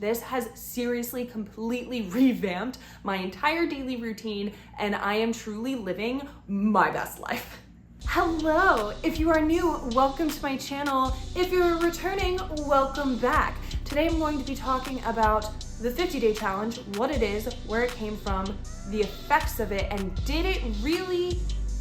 This has seriously completely revamped my entire daily routine, and I am truly living my best life. Hello, if you are new, welcome to my channel. If you're returning, welcome back. Today I'm going to be talking about the 50-day challenge, what it is, where it came from, the effects of it, and did it really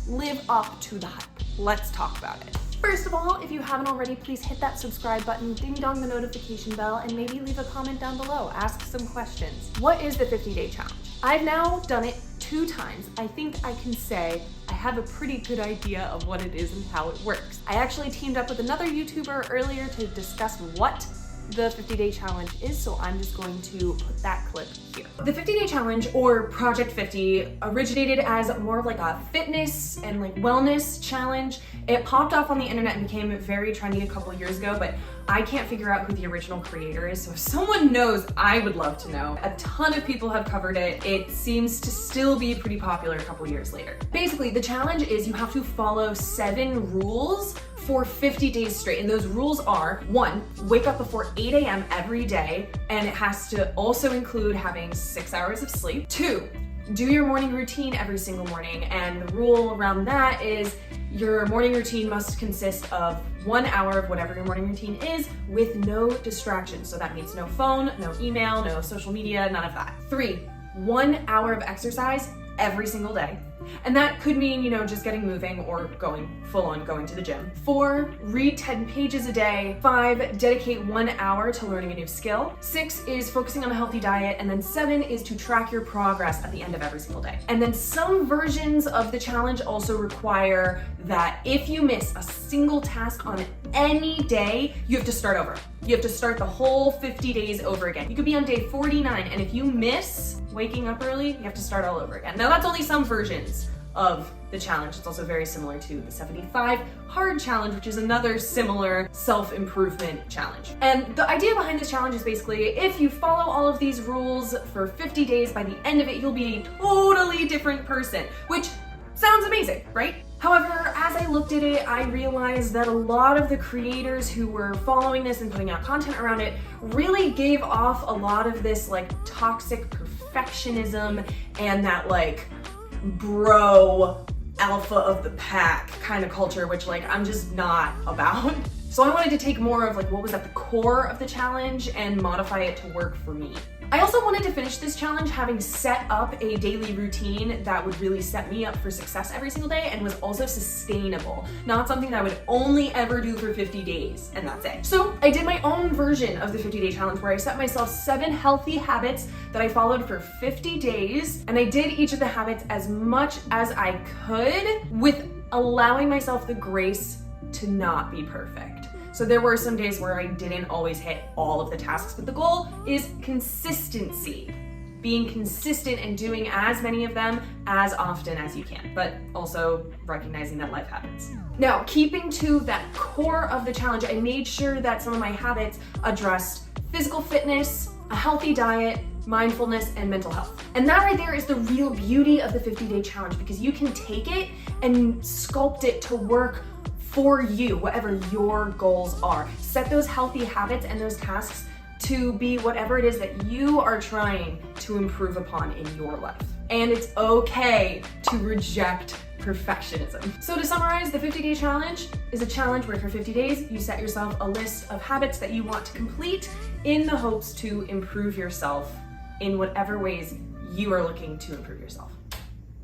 live up to the hype? Let's talk about it. First of all, if you haven't already, please hit that subscribe button, ding dong the notification bell, and maybe leave a comment down below. Ask some questions. What is the 50-day challenge? I've now done it 2 times. I think I can say I have a pretty good idea of what it is and how it works. I actually teamed up with another YouTuber earlier to discuss what the 50-day challenge is, so I'm just going to put that clip here. The 50-day challenge, or Project 50, originated as more of like a fitness and like wellness challenge. It popped off on the internet and became very trendy a couple years ago, but I can't figure out who the original creator is, so if someone knows, I would love to know. A ton of people have covered it. It seems to still be pretty popular a couple years later. Basically, the challenge is you have to follow 7 rules for 50 days straight. And those rules are: 1, wake up before 8 a.m. every day, and it has to also include having 6 hours of sleep. 2, do your morning routine every single morning, and the rule around that is your morning routine must consist of 1 hour of whatever your morning routine is with no distractions. So that means no phone, no email, no social media, none of that. 3, 1 hour of exercise every single day. And that could mean, just getting moving or going full on going to the gym. 4, read 10 pages a day. 5, dedicate 1 hour to learning a new skill. 6 is focusing on a healthy diet. And then 7 is to track your progress at the end of every single day. And then some versions of the challenge also require that if you miss a single task on any day, you have to start over. You have to start the whole 50 days over again. You could be on day 49, and if you miss waking up early, you have to start all over again. Now that's only some versions of the challenge. It's also very similar to the 75 hard challenge, which is another similar self-improvement challenge. And the idea behind this challenge is basically, if you follow all of these rules for 50 days, by the end of it, you'll be a totally different person, which sounds amazing, right? However, as I looked at it, I realized that a lot of the creators who were following this and putting out content around it really gave off a lot of this like toxic perfectionism and that like bro alpha of the pack kind of culture, which like I'm just not about. So I wanted to take more of like what was at the core of the challenge and modify it to work for me. I also wanted to finish this challenge having set up a daily routine that would really set me up for success every single day and was also sustainable. Not something that I would only ever do for 50 days and that's it. So I did my own version of the 50-day challenge where I set myself 7 healthy habits that I followed for 50 days. And I did each of the habits as much as I could with allowing myself the grace to not be perfect. So there were some days where I didn't always hit all of the tasks, but the goal is consistency. Being consistent and doing as many of them as often as you can, but also recognizing that life happens. Now, keeping to that core of the challenge, I made sure that some of my habits addressed physical fitness, a healthy diet, mindfulness, and mental health. And that right there is the real beauty of the 50-day challenge, because you can take it and sculpt it to work for you, whatever your goals are. Set those healthy habits and those tasks to be whatever it is that you are trying to improve upon in your life. And it's okay to reject perfectionism. So to summarize, the 50-day challenge is a challenge where for 50 days, you set yourself a list of habits that you want to complete in the hopes to improve yourself in whatever ways you are looking to improve yourself.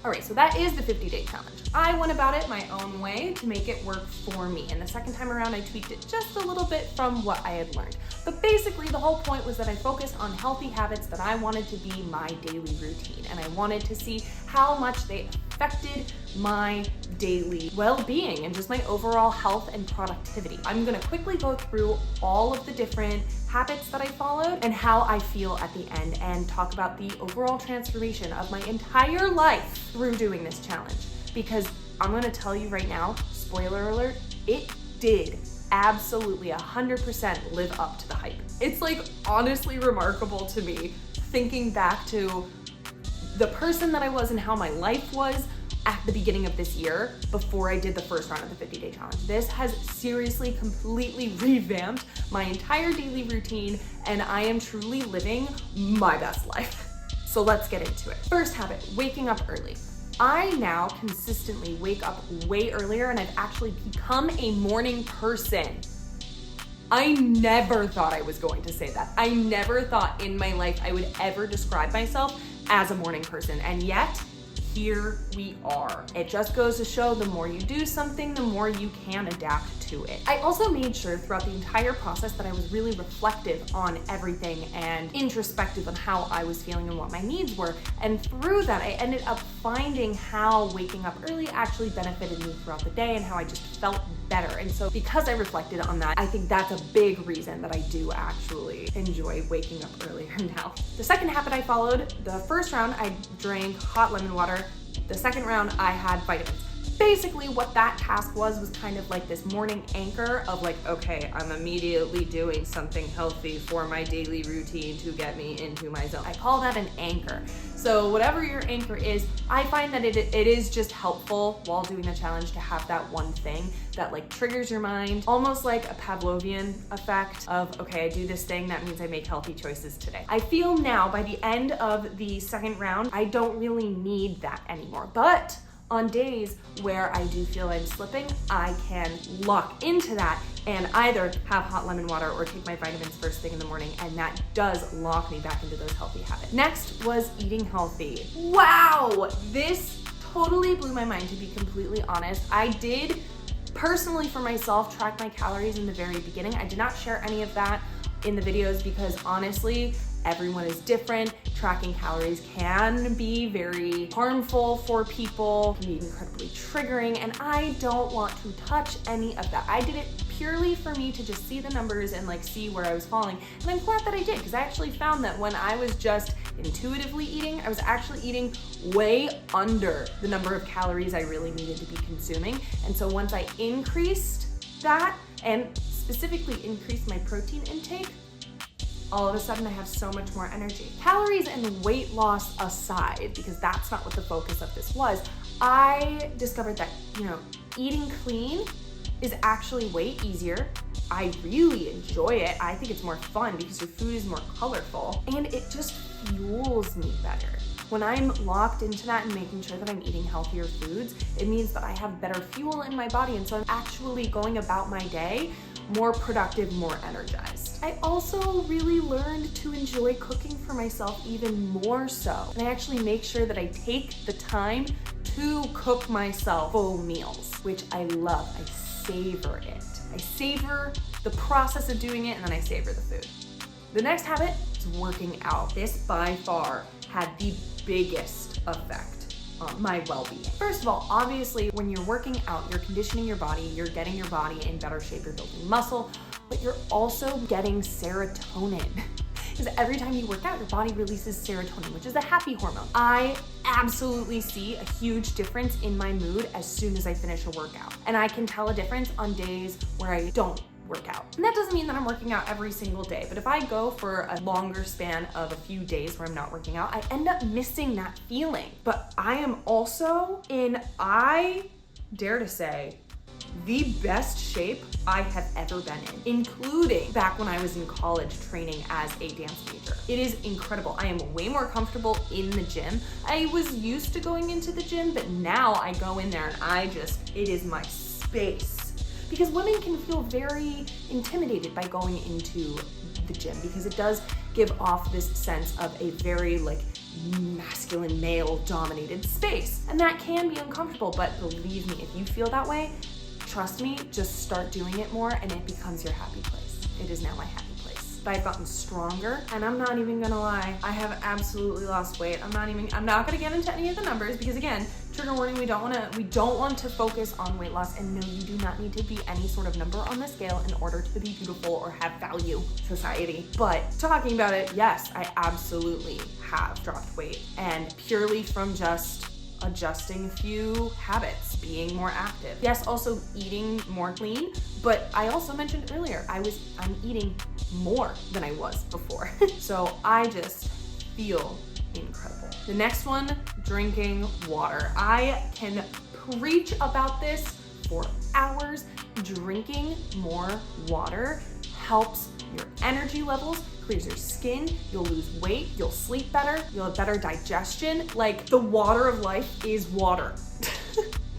All right, so that is the 50-day challenge. I went about it my own way to make it work for me. And the second time around, I tweaked it just a little bit from what I had learned. But basically, the whole point was that I focused on healthy habits that I wanted to be my daily routine. And I wanted to see how much they affected my daily well-being and just my overall health and productivity. I'm gonna quickly go through all of the different habits that I followed and how I feel at the end, and talk about the overall transformation of my entire life through doing this challenge. Because I'm gonna tell you right now, spoiler alert, it did absolutely 100% live up to the hype. It's like honestly remarkable to me thinking back to the person that I was and how my life was at the beginning of this year before I did the first round of the 50-day challenge. This has seriously completely revamped my entire daily routine, and I am truly living my best life. So let's get into it. First habit, waking up early. I now consistently wake up way earlier, and I've actually become a morning person. I never thought I was going to say that. I never thought in my life I would ever describe myself as a morning person, and yet here we are. It just goes to show the more you do something, the more you can adapt to it. I also made sure throughout the entire process that I was really reflective on everything and introspective on how I was feeling and what my needs were. And through that, I ended up finding how waking up early actually benefited me throughout the day and how I just felt better. And so because I reflected on that, I think that's a big reason that I do actually enjoy waking up earlier now. The second habit I followed, the first round I drank hot lemon water. The second round I had vitamins. Basically what that task was kind of like this morning anchor of like, okay, I'm immediately doing something healthy for my daily routine to get me into my zone. I call that an anchor. So whatever your anchor is, I find that it is just helpful while doing the challenge to have that one thing that like triggers your mind, almost like a Pavlovian effect of, okay, I do this thing, that means I make healthy choices today. I feel now by the end of the second round, I don't really need that anymore. But on days where I do feel I'm slipping, I can lock into that and either have hot lemon water or take my vitamins first thing in the morning, and that does lock me back into those healthy habits. Next was eating healthy. Wow, this totally blew my mind, to be completely honest. I did personally for myself track my calories in the very beginning. I did not share any of that in the videos because honestly, everyone is different. Tracking calories can be very harmful for people, can be incredibly triggering, and I don't want to touch any of that. I did it purely for me to just see the numbers and like see where I was falling. And I'm glad that I did, because I actually found that when I was just intuitively eating, I was actually eating way under the number of calories I really needed to be consuming. And so once I increased that and specifically increased my protein intake, all of a sudden I have so much more energy. Calories and weight loss aside, because that's not what the focus of this was, I discovered that, eating clean is actually way easier. I really enjoy it. I think it's more fun because your food is more colorful and it just fuels me better. When I'm locked into that and making sure that I'm eating healthier foods, it means that I have better fuel in my body, and so I'm actually going about my day more productive, more energized. I also really learned to enjoy cooking for myself even more so. And I actually make sure that I take the time to cook myself full meals, which I love. I savor it. I savor the process of doing it, and then I savor the food. The next habit is working out. This by far had the biggest effect on my well-being. First of all, obviously, when you're working out, you're conditioning your body, you're getting your body in better shape, you're building muscle, but you're also getting serotonin. Because every time you work out, your body releases serotonin, which is a happy hormone. I absolutely see a huge difference in my mood as soon as I finish a workout. And I can tell a difference on days where I don't work out. And that doesn't mean that I'm working out every single day, but if I go for a longer span of a few days where I'm not working out, I end up missing that feeling. But I am also in, I dare to say, the best shape I have ever been in, including back when I was in college training as a dance major. It is incredible. I am way more comfortable in the gym. I was used to going into the gym, but now I go in there and it is my space. Because women can feel very intimidated by going into the gym because it does give off this sense of a very masculine male dominated space. And that can be uncomfortable, but believe me, if you feel that way, trust me, just start doing it more and it becomes your happy place. It is now my happy place. But I've gotten stronger, and I'm not even gonna lie, I have absolutely lost weight. I'm not gonna get into any of the numbers because again, trigger warning, we don't want to focus on weight loss, and no, you do not need to be any sort of number on the scale in order to be beautiful or have value society. But talking about it, yes, I absolutely have dropped weight, and purely from just adjusting a few habits, being more active. Yes, also eating more clean, but I also mentioned earlier, I'm eating more than I was before. So I just feel incredible. The next one, drinking water. I can preach about this for hours. Drinking more water helps your energy levels, clears your skin, you'll lose weight, you'll sleep better, you'll have better digestion. Like, the water of life is water.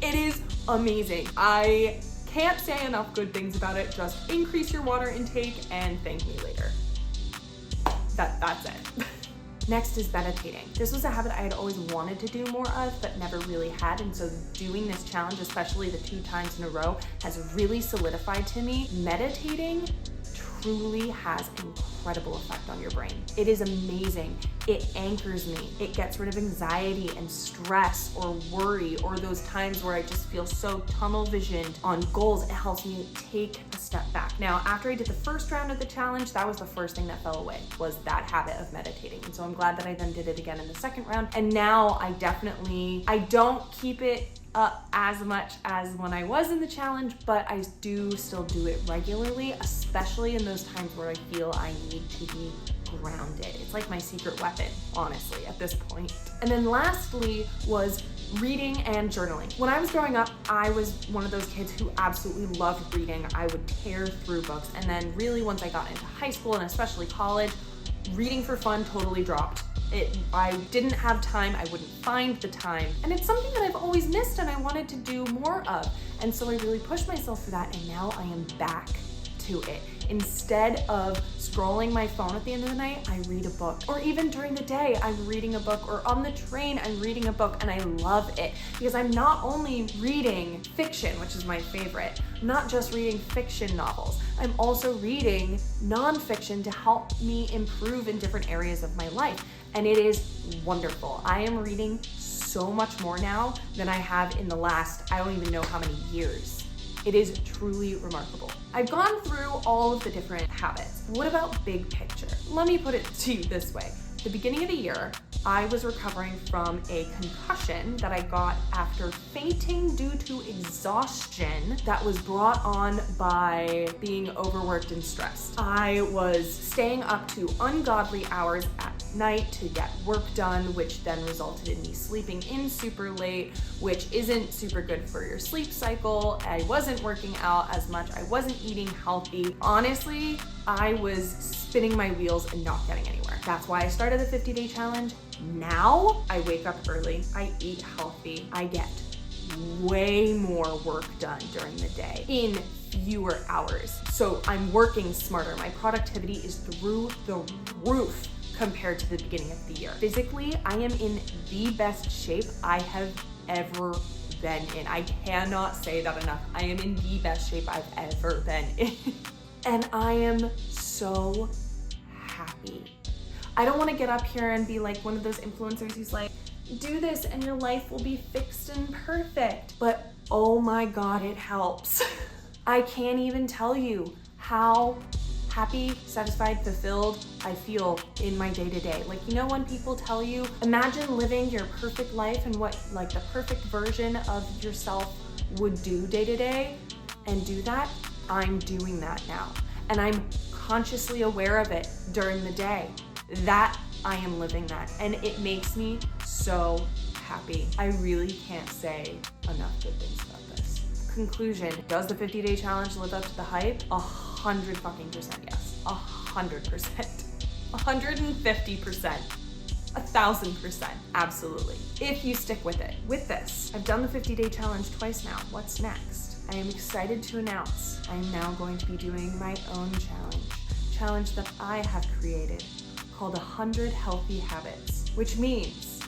It is amazing. I can't say enough good things about it. Just increase your water intake and thank me later. That's it. Next is meditating. This was a habit I had always wanted to do more of, but never really had. And so doing this challenge, especially the 2 times in a row, has really solidified to me. Meditating truly has an incredible effect on your brain. It is amazing. It anchors me. It gets rid of anxiety and stress or worry or those times where I just feel so tunnel visioned on goals. It helps me take a step back. Now, after I did the first round of the challenge, that was the first thing that fell away, was that habit of meditating. And so I'm glad that I then did it again in the second round. And now I don't keep it up as much as when I was in the challenge, but I do still do it regularly, especially in those times where I feel I need to be grounded. It's like my secret weapon, honestly, at this point. And then lastly was reading and journaling. When I was growing up, I was one of those kids who absolutely loved reading. I would tear through books. And then really once I got into high school and especially college, reading for fun totally dropped. I didn't have time, I wouldn't find the time. And it's something that I've always missed and I wanted to do more of. And so I really pushed myself for that, and now I am back to it. Instead of scrolling my phone at the end of the night, I read a book. Or even during the day, I'm reading a book, or on the train, I'm reading a book, and I love it because I'm not only reading fiction, which is my favorite, I'm not just reading fiction novels, I'm also reading nonfiction to help me improve in different areas of my life. And it is wonderful. I am reading so much more now than I have in the last, I don't even know how many years. It is truly remarkable. I've gone through all of the different habits. What about big picture? Let me put it to you this way. At the beginning of the year, I was recovering from a concussion that I got after fainting due to exhaustion that was brought on by being overworked and stressed. I was staying up to ungodly hours at night to get work done, which then resulted in me sleeping in super late, which isn't super good for your sleep cycle. I wasn't working out as much. I wasn't eating healthy. Honestly, I was spinning my wheels and not getting anywhere. That's why I started the 50-day challenge. Now I wake up early, I eat healthy, I get way more work done during the day in fewer hours. So I'm working smarter. My productivity is through the roof compared to the beginning of the year. Physically, I am in the best shape I have ever been in. I cannot say that enough. I am in the best shape I've ever been in. And I am so happy. I don't want to get up here and be like one of those influencers who's like, do this and your life will be fixed and perfect. But oh my God, it helps. I can't even tell you how happy, satisfied, fulfilled I feel in my day-to-day. Like, you know, when people tell you, imagine living your perfect life and what like the perfect version of yourself would do day-to-day, and do that, I'm doing that now. And I'm consciously aware of it during the day. That I am living that, and it makes me so happy. I really can't say enough good things about this. Conclusion, does the 50-day challenge live up to the hype? 100% yes. 100%. 150%. 1000%. Absolutely. If you stick with it. With this, I've done the 50-day challenge twice now. What's next? I am excited to announce I am now going to be doing my own challenge that I have created, called 100 Healthy Habits, which means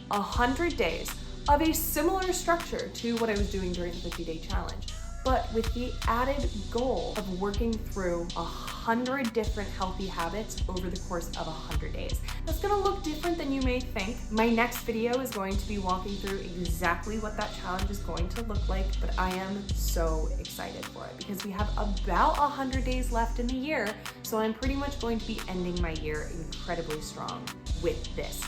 100 days of a similar structure to what I was doing during the 50-day challenge, but with the added goal of working through 100 different healthy habits over the course of 100 days. That's gonna look different than you may think. My next video is going to be walking through exactly what that challenge is going to look like, but I am so excited for it because we have about 100 days left in the year, so I'm pretty much going to be ending my year incredibly strong with this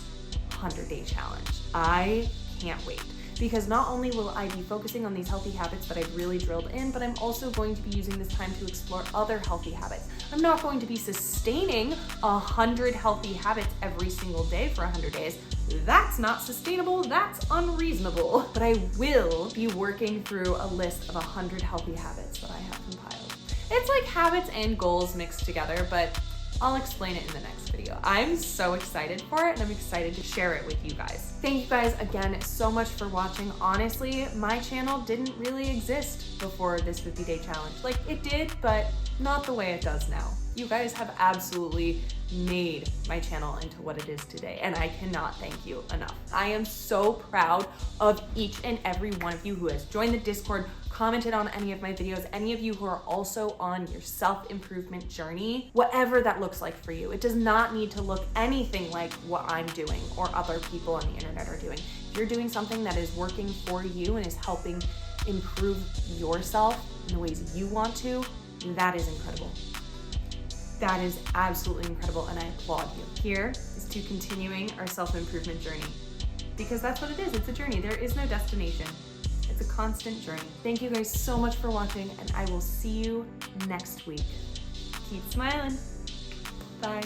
100-day challenge. I can't wait. because not only will I be focusing on these healthy habits that I've really drilled in, but I'm also going to be using this time to explore other healthy habits. I'm not going to be sustaining 100 healthy habits every single day for 100 days. That's not sustainable, that's unreasonable. But I will be working through a list of 100 healthy habits that I have compiled. It's like habits and goals mixed together, but I'll explain it in the next video. I'm so excited for it and I'm excited to share it with you guys. Thank you guys again so much for watching. Honestly, my channel didn't really exist before this 50-day challenge. Like it did, but not the way it does now. You guys have absolutely made my channel into what it is today, and I cannot thank you enough. I am so proud of each and every one of you who has joined the Discord, commented on any of my videos, any of you who are also on your self-improvement journey, whatever that looks like for you. It does not need to look anything like what I'm doing or other people on the internet are doing. If you're doing something that is working for you and is helping improve yourself in the ways you want to, that is incredible. That is absolutely incredible, and I applaud you. Here is to continuing our self-improvement journey, because that's what it is. It's a journey. There is no destination. It's a constant journey. Thank you guys so much for watching, and I will see you next week. Keep smiling. Bye.